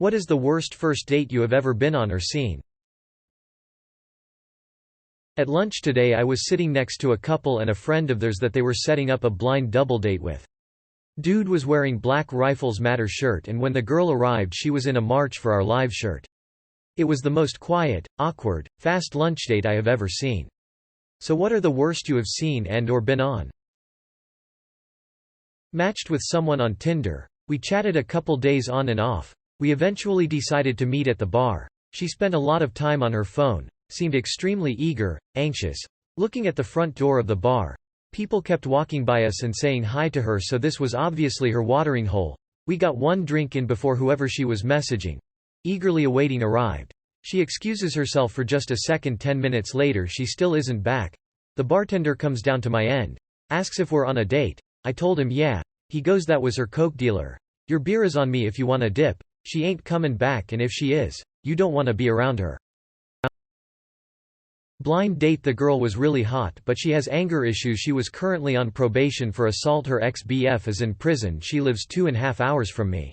What is the worst first date you have ever been on or seen? At lunch today I was sitting next to a couple and a friend of theirs that they were setting up a blind double date with. Dude was wearing Black Rifles Matter shirt, and when the girl arrived she was in a March for Our Lives shirt. It was the most quiet, awkward, fast lunch date I have ever seen. So what are the worst you have seen and or been on? Matched with someone on Tinder. We chatted a couple days on and off. We eventually decided to meet at the bar. She spent a lot of time on her phone, seemed extremely eager, anxious, looking at the front door of the bar. People kept walking by us and saying hi to her, so this was obviously her watering hole. We got one drink in before whoever she was messaging, eagerly awaiting, arrived. She excuses herself for just a second. 10 minutes later she still isn't back. The bartender comes down to my end, asks if we're on a date. I told him yeah. He goes, that was her coke dealer. Your beer is on me if you want a dip. She ain't coming back, and if she is, you don't want to be around her. Blind date. The girl was really hot, but she has anger issues. She was currently on probation for assault. Her ex-BF is in prison. She lives 2.5 hours from me.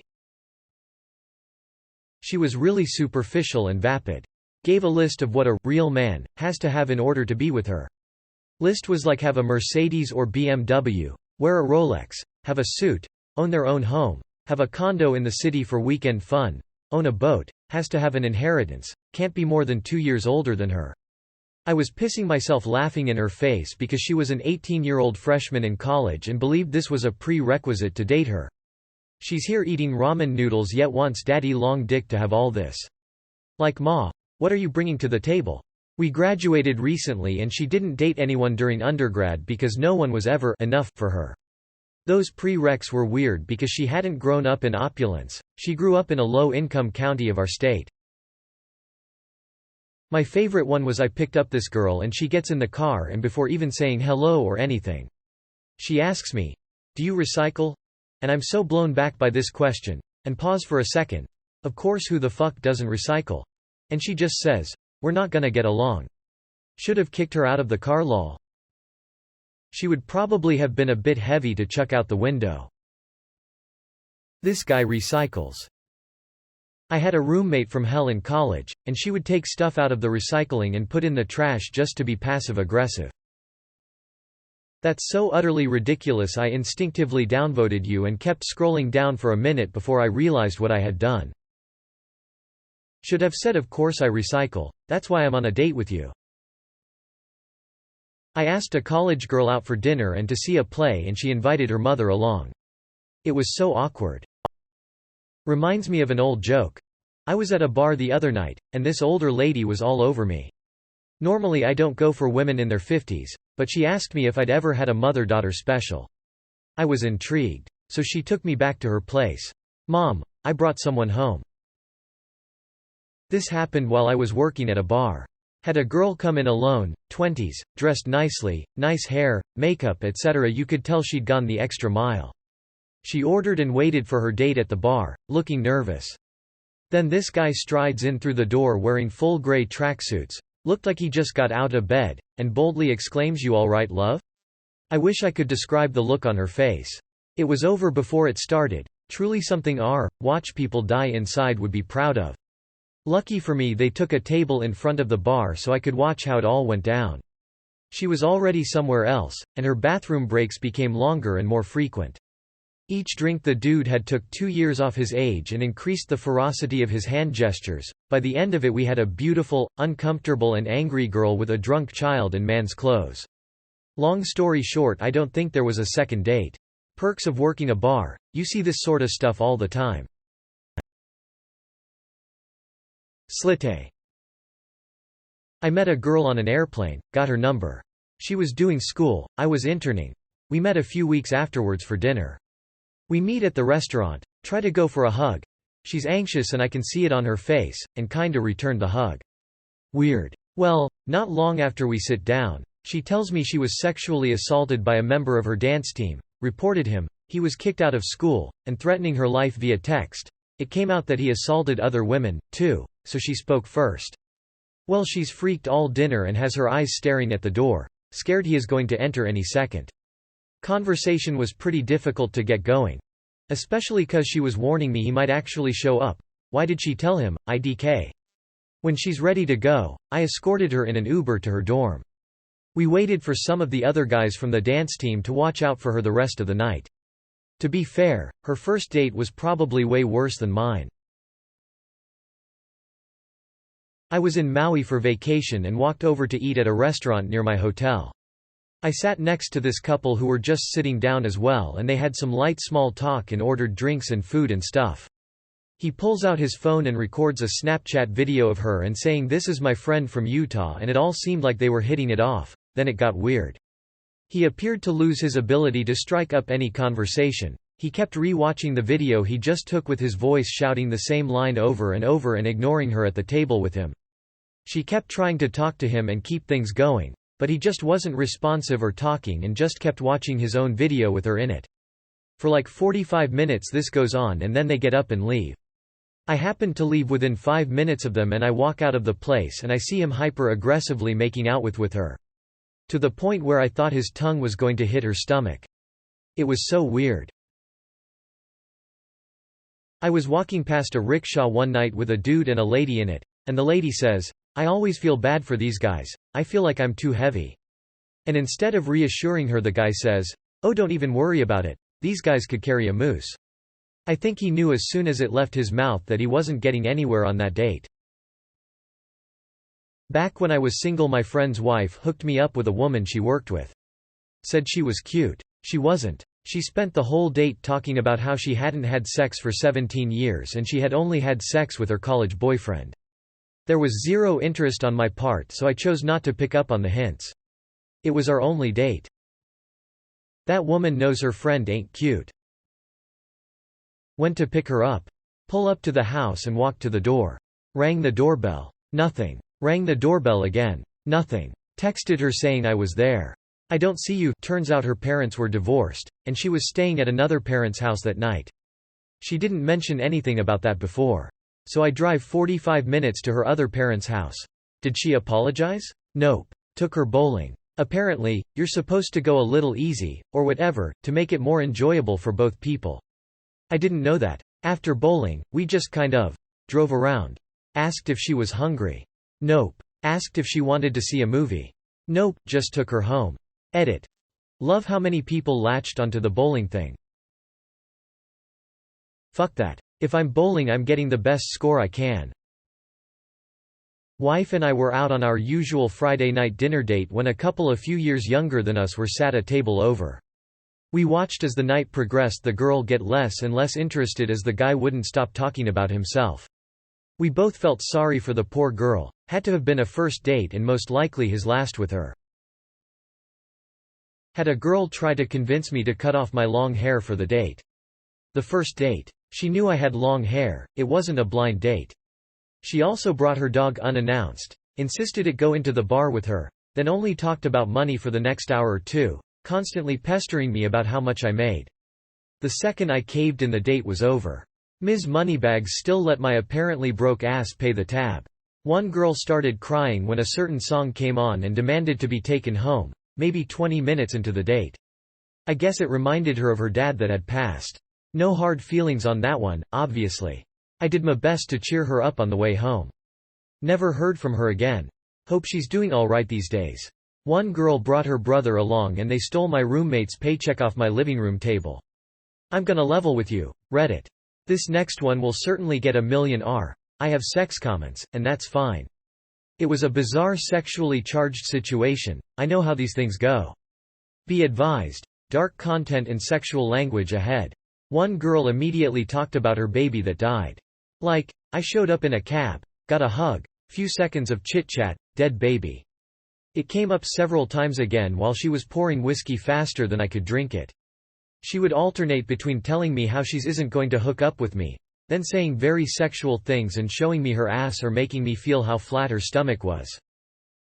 She was really superficial and vapid. Gave a list of what a real man has to have in order to be with her. List was like have a Mercedes or BMW, wear a Rolex, have a suit, own their own home, have a condo in the city for weekend fun, own a boat, has to have an inheritance, can't be more than 2 years older than her. I was pissing myself laughing in her face because she was an 18-year-old freshman in college and believed this was a prerequisite to date her. She's here eating ramen noodles yet wants daddy long dick to have all this. Like, ma, what are you bringing to the table? We graduated recently and she didn't date anyone during undergrad because no one was ever enough for her. Those prereqs were weird because she hadn't grown up in opulence. She grew up in a low-income county of our state. My favorite one was I picked up this girl and she gets in the car and before even saying hello or anything, she asks me, "Do you recycle?" And I'm so blown back by this question, and pause for a second. Of course, who the fuck doesn't recycle? And she just says, "We're not gonna get along." Should have kicked her out of the car, lol. She would probably have been a bit heavy to chuck out the window. This guy recycles. I had a roommate from hell in college, and she would take stuff out of the recycling and put in the trash just to be passive-aggressive. That's so utterly ridiculous I instinctively downvoted you and kept scrolling down for a minute before I realized what I had done. Should have said, of course I recycle, that's why I'm on a date with you. I asked a college girl out for dinner and to see a play and she invited her mother along. It was so awkward. Reminds me of an old joke. I was at a bar the other night, and this older lady was all over me. Normally I don't go for women in their 50s, but she asked me if I'd ever had a mother-daughter special. I was intrigued. So she took me back to her place. "Mom, I brought someone home." This happened while I was working at a bar. Had a girl come in alone, 20s, dressed nicely, nice hair, makeup etc. You could tell she'd gone the extra mile. She ordered and waited for her date at the bar, looking nervous. Then this guy strides in through the door wearing full gray tracksuits, looked like he just got out of bed, and boldly exclaims, "You all right, love?" I wish I could describe the look on her face. It was over before it started, truly something watch people die inside would be proud of. Lucky for me they took a table in front of the bar so I could watch how it all went down. She was already somewhere else, and her bathroom breaks became longer and more frequent. Each drink the dude had took 2 years off his age and increased the ferocity of his hand gestures. By the end of it we had a beautiful, uncomfortable and angry girl with a drunk child in man's clothes. Long story short, I don't think there was a second date. Perks of working a bar, you see this sort of stuff all the time. Slite. I met a girl on an airplane, got her number. She was doing school, I was interning. We met a few weeks afterwards for dinner. We meet at the restaurant, try to go for a hug. She's anxious and I can see it on her face, and kinda returned the hug. Weird. Well, not long after we sit down, she tells me she was sexually assaulted by a member of her dance team, reported him, he was kicked out of school, and threatening her life via text. It came out that he assaulted other women, too, so she spoke first. Well, she's freaked all dinner and has her eyes staring at the door, scared he is going to enter any second. Conversation was pretty difficult to get going. Especially cause she was warning me he might actually show up. Why did she tell him, IDK? When she's ready to go, I escorted her in an Uber to her dorm. We waited for some of the other guys from the dance team to watch out for her the rest of the night. To be fair, her first date was probably way worse than mine. I was in Maui for vacation and walked over to eat at a restaurant near my hotel. I sat next to this couple who were just sitting down as well, and they had some light small talk and ordered drinks and food and stuff. He pulls out his phone and records a Snapchat video of her and saying, "This is my friend from Utah," and it all seemed like they were hitting it off. Then it got weird. He appeared to lose his ability to strike up any conversation. He kept re-watching the video he just took with his voice shouting the same line over and over and ignoring her at the table with him. She kept trying to talk to him and keep things going, but he just wasn't responsive or talking and just kept watching his own video with her in it. For like 45 minutes this goes on, and then they get up and leave. I happened to leave within 5 minutes of them, and I walk out of the place and I see him hyper-aggressively making out with her. To the point where I thought his tongue was going to hit her stomach. It was so weird. I was walking past a rickshaw one night with a dude and a lady in it, and the lady says, "I always feel bad for these guys, I feel like I'm too heavy." And instead of reassuring her, the guy says, "Oh, don't even worry about it, these guys could carry a moose." I think he knew as soon as it left his mouth that he wasn't getting anywhere on that date. Back when I was single, my friend's wife hooked me up with a woman she worked with. Said she was cute. She wasn't. She spent the whole date talking about how she hadn't had sex for 17 years and she had only had sex with her college boyfriend. There was zero interest on my part, so I chose not to pick up on the hints. It was our only date. That woman knows her friend ain't cute. Went to pick her up. Pull up to the house and walk to the door. Rang the doorbell. Nothing. Rang the doorbell again. Nothing. Texted her saying I was there. I don't see you. Turns out her parents were divorced, and she was staying at another parent's house that night. She didn't mention anything about that before. So I drive 45 minutes to her other parent's house. Did she apologize? Nope. Took her bowling. Apparently, you're supposed to go a little easy, or whatever, to make it more enjoyable for both people. I didn't know that. After bowling, we just kind of drove around. Asked if she was hungry. Nope. Asked if she wanted to see a movie. Nope. Just took her home. Edit. Love how many people latched onto the bowling thing. Fuck that. If I'm bowling, I'm getting the best score I can. Wife and I were out on our usual Friday night dinner date when a couple a few years younger than us were sat a table over. We watched as the night progressed, the girl get less and less interested as the guy wouldn't stop talking about himself. We both felt sorry for the poor girl. Had to have been a first date and most likely his last with her. Had a girl try to convince me to cut off my long hair for the date. The first date. She knew I had long hair, it wasn't a blind date. She also brought her dog unannounced. Insisted it go into the bar with her, then only talked about money for the next hour or two, constantly pestering me about how much I made. The second I caved in, the date was over. Ms. Moneybags still let my apparently broke ass pay the tab. One girl started crying when a certain song came on and demanded to be taken home, maybe 20 minutes into the date. I guess it reminded her of her dad that had passed. No hard feelings on that one, obviously. I did my best to cheer her up on the way home. Never heard from her again. Hope she's doing alright these days. One girl brought her brother along and they stole my roommate's paycheck off my living room table. I'm gonna level with you, Reddit. This next one will certainly get a million I have sex comments, and that's fine. It was a bizarre sexually charged situation. I know how these things go. Be advised. Dark content and sexual language ahead. One girl immediately talked about her baby that died. Like, I showed up in a cab, got a hug, few seconds of chit-chat, dead baby. It came up several times again while she was pouring whiskey faster than I could drink it. She would alternate between telling me how she isn't going to hook up with me, then saying very sexual things and showing me her ass or making me feel how flat her stomach was.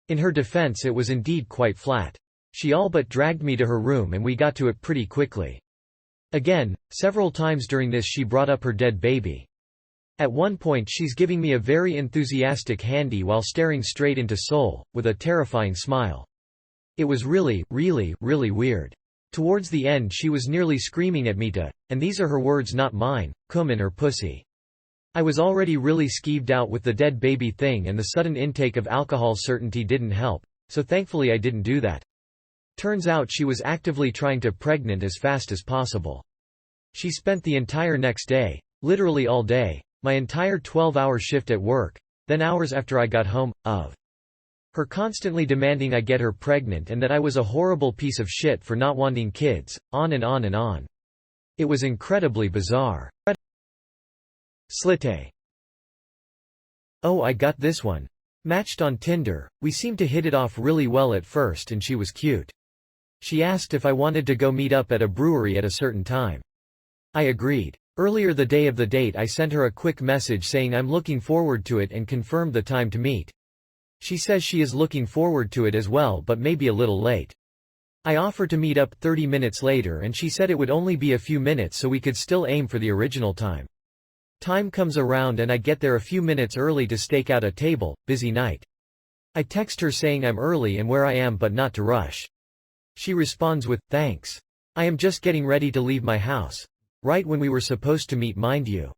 In her defense, it was indeed quite flat. She all but dragged me to her room and we got to it pretty quickly. Again, several times during this she brought up her dead baby. At one point she's giving me a very enthusiastic handy while staring straight into soul, with a terrifying smile. It was really, really, really weird. Towards the end she was nearly screaming at me to, and these are her words not mine, cum in her pussy. I was already really skeeved out with the dead baby thing, and the sudden intake of alcohol certainty didn't help, so thankfully I didn't do that. Turns out she was actively trying to pregnant as fast as possible. She spent the entire next day, literally all day, my entire 12-hour shift at work, then hours after I got home, of her constantly demanding I get her pregnant and that I was a horrible piece of shit for not wanting kids, on and on and on. It was incredibly bizarre. Slite. Oh, I got this one. Matched on Tinder, we seemed to hit it off really well at first and she was cute. She asked if I wanted to go meet up at a brewery at a certain time. I agreed. Earlier the day of the date I sent her a quick message saying I'm looking forward to it and confirmed the time to meet. She says she is looking forward to it as well but maybe a little late. I offered to meet up 30 minutes later and she said it would only be a few minutes so we could still aim for the original time. Time comes around and I get there a few minutes early to stake out a table, busy night. I text her saying I'm early and where I am but not to rush. She responds with, thanks. I am just getting ready to leave my house. Right when we were supposed to meet, mind you.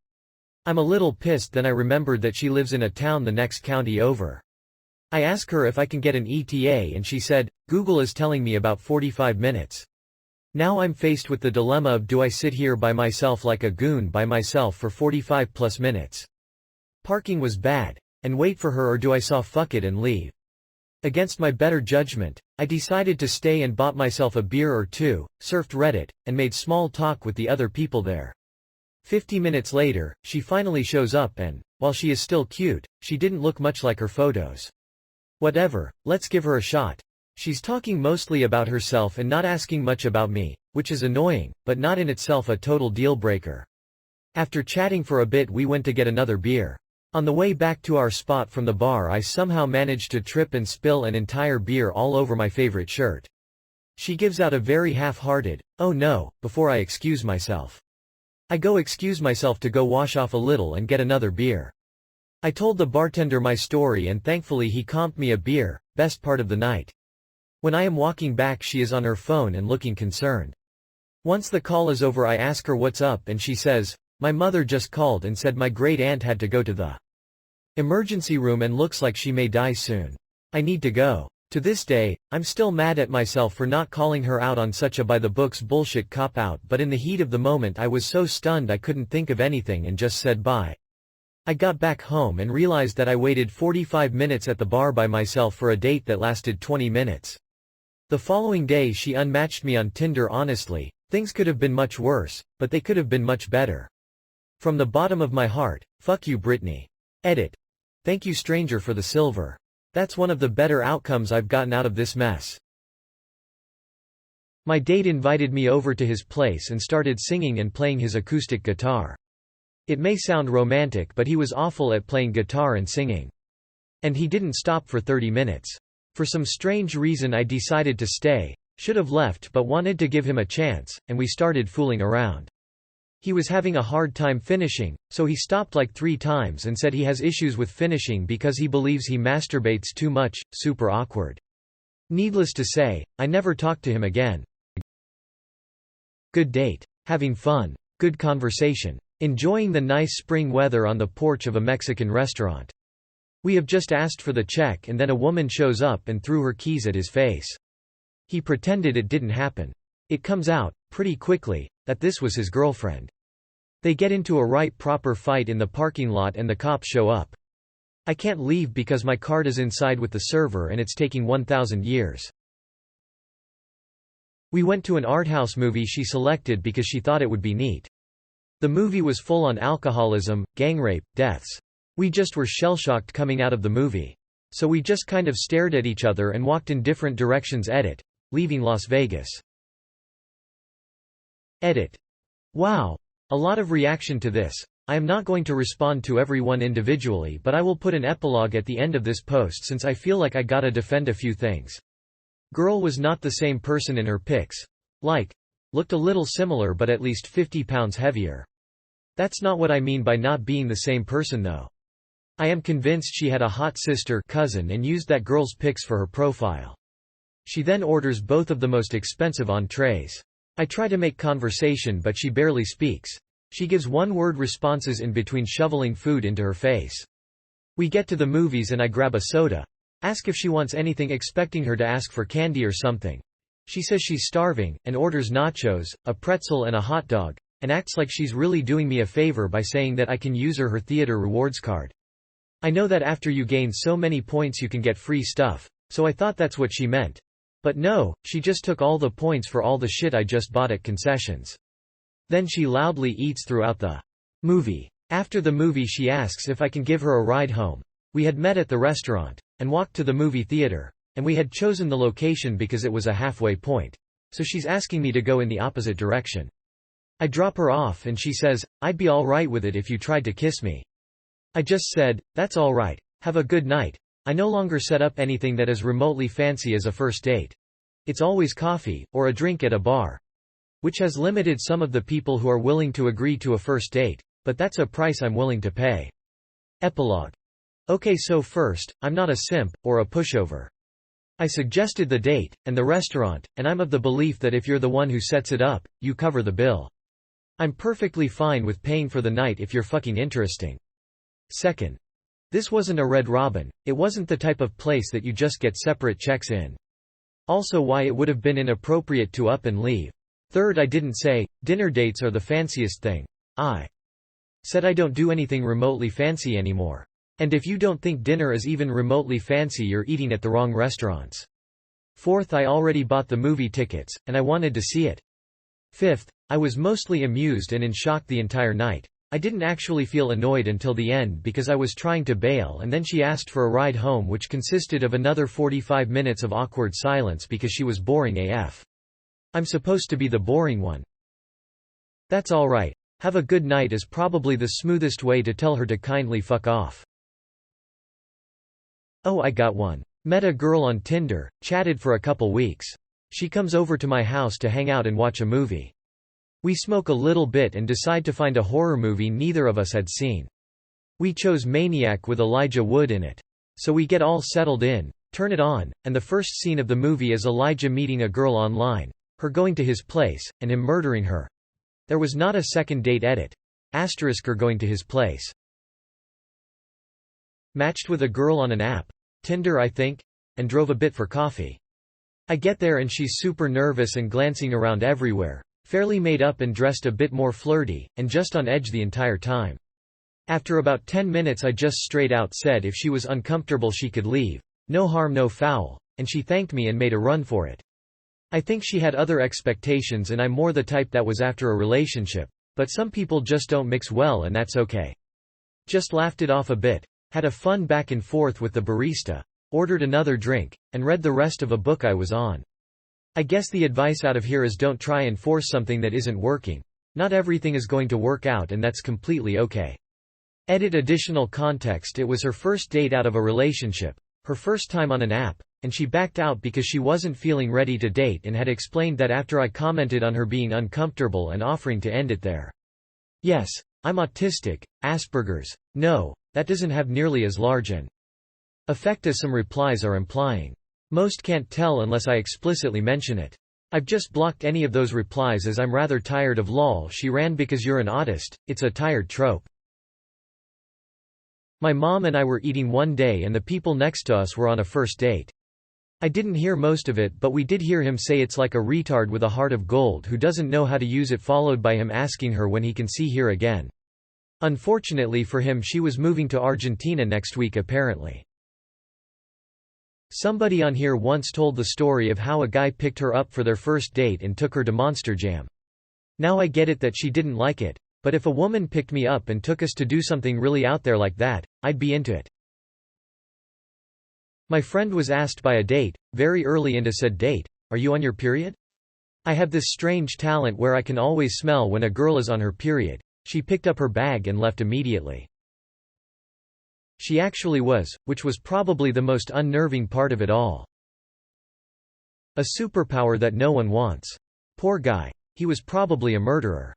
I'm a little pissed, then I remembered that she lives in a town the next county over. I ask her if I can get an ETA and she said, Google is telling me about 45 minutes. Now I'm faced with the dilemma of do I sit here by myself like a goon by myself for 45+ minutes? Parking was bad, and wait for her, or do I fuck it and leave? Against my better judgment, I decided to stay and bought myself a beer or two, surfed Reddit, and made small talk with the other people there. 50 minutes later, she finally shows up and, while she is still cute, she didn't look much like her photos. Whatever, let's give her a shot. She's talking mostly about herself and not asking much about me, which is annoying, but not in itself a total deal breaker. After chatting for a bit we went to get another beer. On the way back to our spot from the bar I somehow managed to trip and spill an entire beer all over my favorite shirt. She gives out a very half-hearted, oh no, before I excuse myself. I go excuse myself to go wash off a little and get another beer. I told the bartender my story and thankfully he comped me a beer, best part of the night. When I am walking back she is on her phone and looking concerned. Once the call is over I ask her what's up and she says, my mother just called and said my great aunt had to go to the emergency room and looks like she may die soon. I need to go. To this day, I'm still mad at myself for not calling her out on such a by-the-books bullshit cop-out, but in the heat of the moment I was so stunned I couldn't think of anything and just said bye. I got back home and realized that I waited 45 minutes at the bar by myself for a date that lasted 20 minutes. The following day she unmatched me on Tinder. Honestly, things could have been much worse, but they could have been much better. From the bottom of my heart, fuck you Brittany. Edit. Thank you stranger for the silver. That's one of the better outcomes I've gotten out of this mess. My date invited me over to his place and started singing and playing his acoustic guitar. It may sound romantic but he was awful at playing guitar and singing. And he didn't stop for 30 minutes. For some strange reason I decided to stay, should have left but wanted to give him a chance, and we started fooling around. He was having a hard time finishing, so he stopped like 3 times and said he has issues with finishing because he believes he masturbates too much. Super awkward. Needless to say, I never talked to him again. Good date. Having fun. Good conversation. Enjoying the nice spring weather on the porch of a Mexican restaurant. We have just asked for the check and then a woman shows up and threw her keys at his face. He pretended it didn't happen. It comes out, pretty quickly, that this was his girlfriend. They get into a right proper fight in the parking lot and the cops show up. I can't leave because my card is inside with the server and it's taking 1,000 years. We went to an art house movie she selected because she thought it would be neat. The movie was full on alcoholism, gang rape, deaths. We just were shell-shocked coming out of the movie. So we just kind of stared at each other and walked in different directions. Edit. Leaving Las Vegas. Edit. Wow. A lot of reaction to this. I am not going to respond to everyone individually but I will put an epilogue at the end of this post since I feel like I gotta defend a few things. Girl was not the same person in her pics. Looked a little similar but at least 50 pounds heavier. That's not what I mean by not being the same person though. I am convinced she had a hot sister cousin and used that girl's pics for her profile. She then orders both of the most expensive entrees. I try to make conversation but she barely speaks. She gives one-word responses in between shoveling food into her face. We get to the movies and I grab a soda. Ask if she wants anything, expecting her to ask for candy or something. She says she's starving, and orders nachos, a pretzel and a hot dog, and acts like she's really doing me a favor by saying that I can use her theater rewards card. I know that after you gain so many points you can get free stuff, so I thought that's what she meant. But no, she just took all the points for all the shit I just bought at concessions. Then she loudly eats throughout the movie. After the movie she asks if I can give her a ride home. We had met at the restaurant, and walked to the movie theater, and we had chosen the location because it was a halfway point. So she's asking me to go in the opposite direction. I drop her off and she says, I'd be alright with it if you tried to kiss me. I just said, that's alright, have a good night. I no longer set up anything that is remotely fancy as a first date. It's always coffee, or a drink at a bar. Which has limited some of the people who are willing to agree to a first date, but that's a price I'm willing to pay. Epilogue. Okay, so first, I'm not a simp, or a pushover. I suggested the date, and the restaurant, and I'm of the belief that if you're the one who sets it up, you cover the bill. I'm perfectly fine with paying for the night if you're fucking interesting. Second, this wasn't a Red Robin, it wasn't the type of place that you just get separate checks in. Also why it would have been inappropriate to up and leave. Third, I didn't say, dinner dates are the fanciest thing. I said I don't do anything remotely fancy anymore. And if you don't think dinner is even remotely fancy, you're eating at the wrong restaurants. Fourth, I already bought the movie tickets, and I wanted to see it. Fifth, I was mostly amused and in shock the entire night. I didn't actually feel annoyed until the end because I was trying to bail, and then she asked for a ride home, which consisted of another 45 minutes of awkward silence because she was boring AF. I'm supposed to be the boring one. That's alright. Have a good night is probably the smoothest way to tell her to kindly fuck off. Oh, I got one. Met a girl on Tinder, chatted for a couple weeks. She comes over to my house to hang out and watch a movie. We smoke a little bit and decide to find a horror movie neither of us had seen. We chose Maniac with Elijah Wood in it. So we get all settled in, turn it on, and the first scene of the movie is Elijah meeting a girl online, her going to his place, and him murdering her. There was not a second date edit. Her going to his place. Matched with a girl on an app, Tinder I think, and drove a bit for coffee. I get there and she's super nervous and glancing around everywhere, fairly made up and dressed a bit more flirty, and just on edge the entire time. After about 10 minutes I just straight out said if she was uncomfortable she could leave, no harm no foul, and she thanked me and made a run for it. I think she had other expectations and I'm more the type that was after a relationship, but some people just don't mix well and that's okay. Just laughed it off a bit. Had a fun back and forth with the barista, ordered another drink, and read the rest of a book I was on. I guess the advice out of here is don't try and force something that isn't working. Not everything is going to work out and that's completely okay. Edit additional context: it was her first date out of a relationship, her first time on an app, and she backed out because she wasn't feeling ready to date and had explained that after I commented on her being uncomfortable and offering to end it there. Yes, I'm autistic, Asperger's. No, that doesn't have nearly as large an effect as some replies are implying. Most can't tell unless I explicitly mention it. I've just blocked any of those replies as I'm rather tired of lol she ran because you're an autist, it's a tired trope. My mom and I were eating one day and the people next to us were on a first date. I didn't hear most of it but we did hear him say it's like a retard with a heart of gold who doesn't know how to use it, followed by him asking her when he can see her again. Unfortunately for him she was moving to Argentina next week apparently. Somebody on here once told the story of how a guy picked her up for their first date and took her to Monster Jam. Now I get it that she didn't like it, but if a woman picked me up and took us to do something really out there like that, I'd be into it. My friend was asked by a date, very early into said date, "Are you on your period?" I have this strange talent where I can always smell when a girl is on her period. She picked up her bag and left immediately. She actually was, which was probably the most unnerving part of it all. A superpower that no one wants. Poor guy. He was probably a murderer.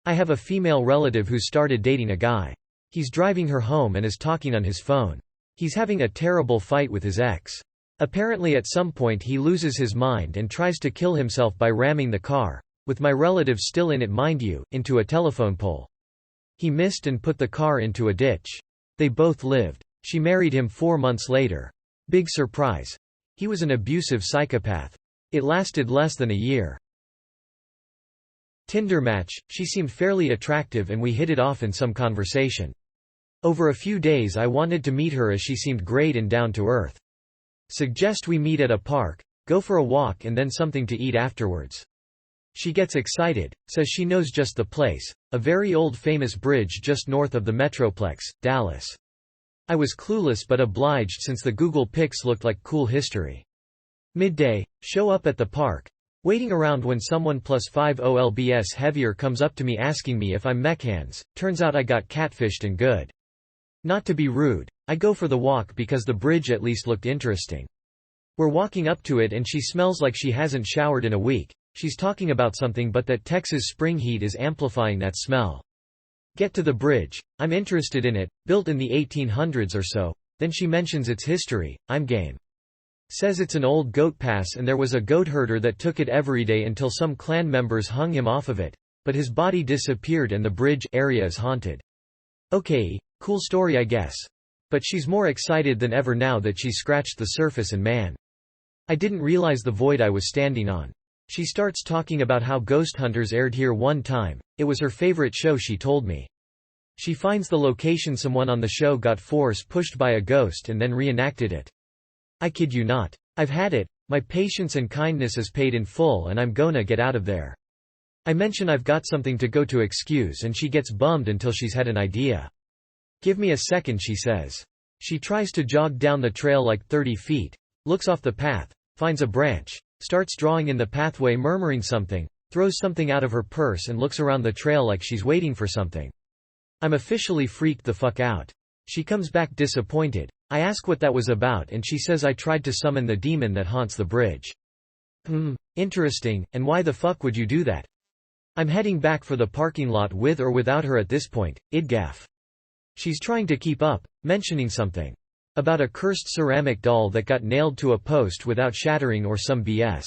I have a female relative who started dating a guy. He's driving her home and is talking on his phone. He's having a terrible fight with his ex. Apparently at some point he loses his mind and tries to kill himself by ramming the car, with my relative still in it mind you, into a telephone pole. He missed and put the car into a ditch. They both lived. She married him 4 months later. Big surprise. He was an abusive psychopath. It lasted less than a year. Tinder match, she seemed fairly attractive and we hit it off in some conversation. Over a few days I wanted to meet her as she seemed great and down to earth. Suggest we meet at a park, go for a walk and then something to eat afterwards. She gets excited, says she knows just the place, a very old famous bridge just north of the Metroplex, Dallas. I was clueless but obliged since the Google pics looked like cool history. Midday, show up at the park. Waiting around when someone +5 olbs heavier comes up to me asking me if I'm mechahands, turns out I got catfished and good. Not to be rude, I go for the walk because the bridge at least looked interesting. We're walking up to it and she smells like she hasn't showered in a week. She's talking about something but that Texas spring heat is amplifying that smell. Get to the bridge, I'm interested in it, built in the 1800s or so, then she mentions its history, I'm game. Says it's an old goat pass and there was a goat herder that took it every day until some clan members hung him off of it, but his body disappeared and the bridge area is haunted. Okay, cool story I guess. But she's more excited than ever now that she's scratched the surface and man. I didn't realize the void I was standing on. She starts talking about how Ghost Hunters aired here one time, it was her favorite show she told me. She finds the location someone on the show got force pushed by a ghost and then reenacted it. I kid you not. I've had it, my patience and kindness is paid in full and I'm gonna get out of there. I mention I've got something to go to excuse and she gets bummed until she's had an idea. Give me a second she says. She tries to jog down the trail like 30 feet, looks off the path, finds a branch, starts drawing in the pathway murmuring something, throws something out of her purse and looks around the trail like she's waiting for something. I'm officially freaked the fuck out. She comes back disappointed. I ask what that was about and she says I tried to summon the demon that haunts the bridge. Interesting, and why the fuck would you do that? I'm heading back for the parking lot with or without her at this point, id gaff. She's trying to keep up, mentioning something. About a cursed ceramic doll that got nailed to a post without shattering or some BS.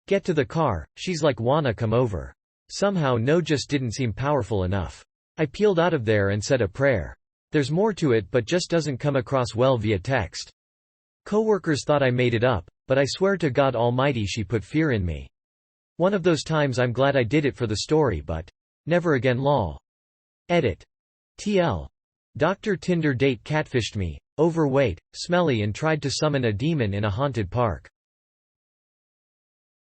Get to the car, she's like wanna come over. Somehow no just didn't seem powerful enough. I peeled out of there and said a prayer. There's more to it but just doesn't come across well via text. Coworkers thought I made it up, but I swear to God Almighty she put fear in me. One of those times I'm glad I did it for the story but never again lol. Edit. TL. Dr. Tinder date catfished me, overweight, smelly and tried to summon a demon in a haunted park.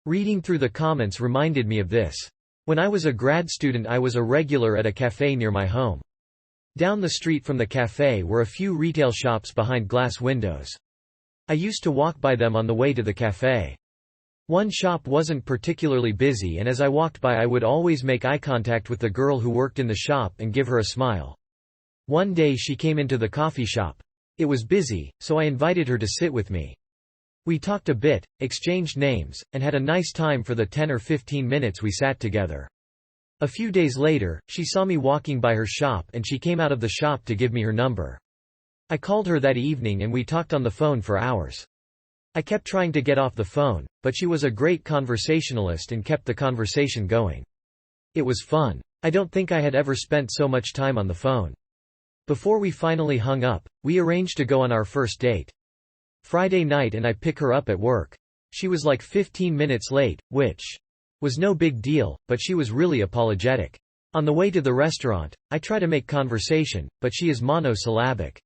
Reading through the comments reminded me of this. When I was a grad student I was a regular at a cafe near my home. Down the street from the cafe were a few retail shops behind glass windows. I used to walk by them on the way to the cafe. One shop wasn't particularly busy and as I walked by I would always make eye contact with the girl who worked in the shop and give her a smile. One day she came into the coffee shop. It was busy, so I invited her to sit with me. We talked a bit, exchanged names, and had a nice time for the 10 or 15 minutes we sat together. A few days later, she saw me walking by her shop and she came out of the shop to give me her number. I called her that evening and we talked on the phone for hours. I kept trying to get off the phone, but she was a great conversationalist and kept the conversation going. It was fun. I don't think I had ever spent so much time on the phone. Before we finally hung up, we arranged to go on our first date. Friday night and I pick her up at work. She was like 15 minutes late, which was no big deal, but she was really apologetic. On the way to the restaurant, I try to make conversation, but she is monosyllabic.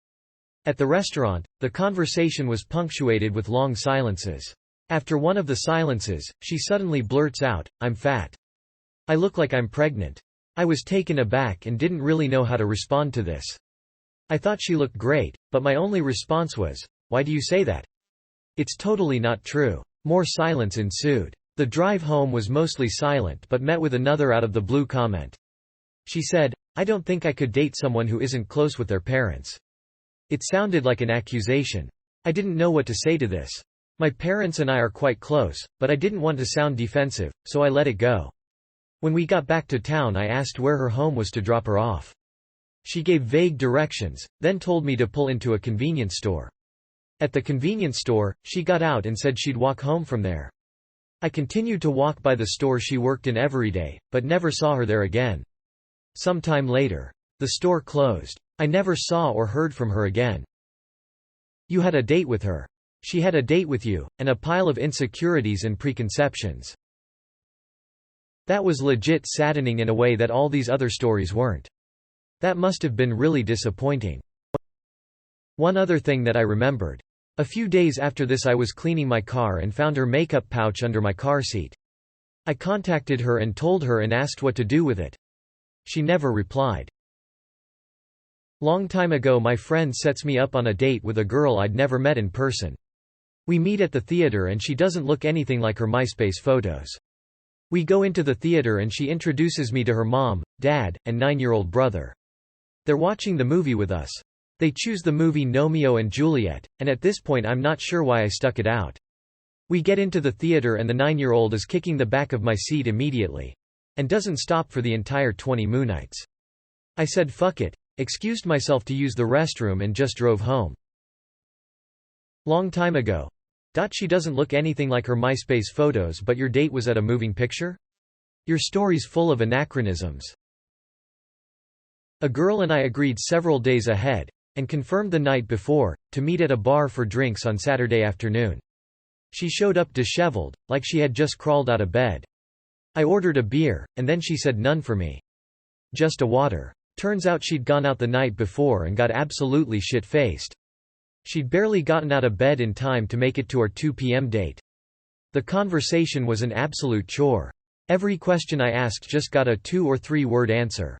At the restaurant, the conversation was punctuated with long silences. After one of the silences, she suddenly blurts out, "I'm fat. I look like I'm pregnant." I was taken aback and didn't really know how to respond to this. I thought she looked great, but my only response was, "Why do you say that? It's totally not true." More silence ensued. The drive home was mostly silent but met with another out of the blue comment. She said, "I don't think I could date someone who isn't close with their parents." It sounded like an accusation. I didn't know what to say to this. My parents and I are quite close, but I didn't want to sound defensive, so I let it go. When we got back to town I asked where her home was to drop her off. She gave vague directions, then told me to pull into a convenience store. At the convenience store, she got out and said she'd walk home from there. I continued to walk by the store she worked in every day, but never saw her there again. Some time later, the store closed. I never saw or heard from her again. You had a date with her. She had a date with you, and a pile of insecurities and preconceptions. That was legit saddening in a way that all these other stories weren't. That must have been really disappointing. One other thing that I remembered. A few days after this I was cleaning my car and found her makeup pouch under my car seat. I contacted her and told her and asked what to do with it. She never replied. Long time ago my friend sets me up on a date with a girl I'd never met in person. We meet at the theater and she doesn't look anything like her MySpace photos. We go into the theater and she introduces me to her mom, dad, and 9-year-old brother. They're watching the movie with us. They choose the movie Romeo and Juliet, and at this point I'm not sure why I stuck it out. We get into the theater and the 9-year-old is kicking the back of my seat immediately. And doesn't stop for the entire 20 moonights. I said fuck it, excused myself to use the restroom and just drove home. Long time ago. She doesn't look anything like her MySpace photos, but your date was at a moving picture? Your story's full of anachronisms. A girl and I agreed several days ahead, and confirmed the night before, to meet at a bar for drinks on Saturday afternoon. She showed up disheveled, like she had just crawled out of bed. I ordered a beer, and then she said none for me. Just a water. Turns out she'd gone out the night before and got absolutely shit-faced. She'd barely gotten out of bed in time to make it to our 2 p.m. date. The conversation was an absolute chore. Every question I asked just got a 2 or 3 word answer.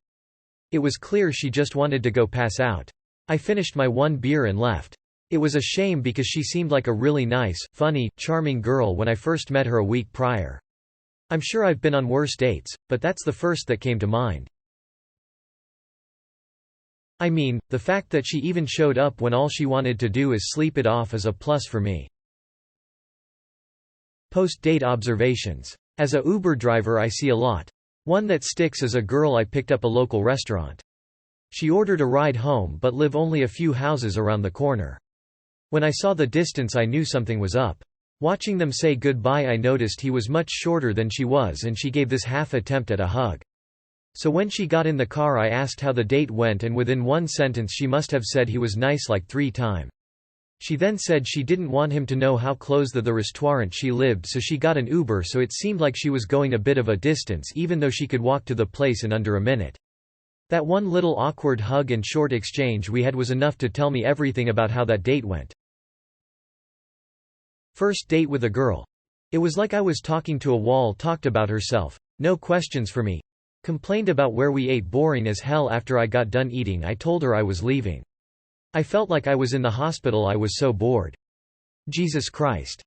It was clear she just wanted to go pass out. I finished my 1 beer and left. It was a shame because she seemed like a really nice, funny, charming girl when I first met her a week prior. I'm sure I've been on worse dates, but that's the first that came to mind. I mean, the fact that she even showed up when all she wanted to do is sleep it off is a plus for me. Post-date observations. As a Uber driver I see a lot. One that sticks is a girl I picked up a local restaurant. She ordered a ride home but live only a few houses around the corner. When I saw the distance I knew something was up. Watching them say goodbye I noticed he was much shorter than she was and she gave this half attempt at a hug. So when she got in the car I asked how the date went and within 1 sentence she must have said he was nice like 3 times. She then said she didn't want him to know how close the restaurant she lived so she got an Uber, so it seemed like she was going a bit of a distance even though she could walk to the place in under a minute. That one little awkward hug and short exchange we had was enough to tell me everything about how that date went. First date with a girl. It was like I was talking to a wall. Talked about herself. No questions for me. Complained about where we ate. Boring as hell. After I got done eating I told her I was leaving. I felt like I was in the hospital. I was so bored. Jesus Christ.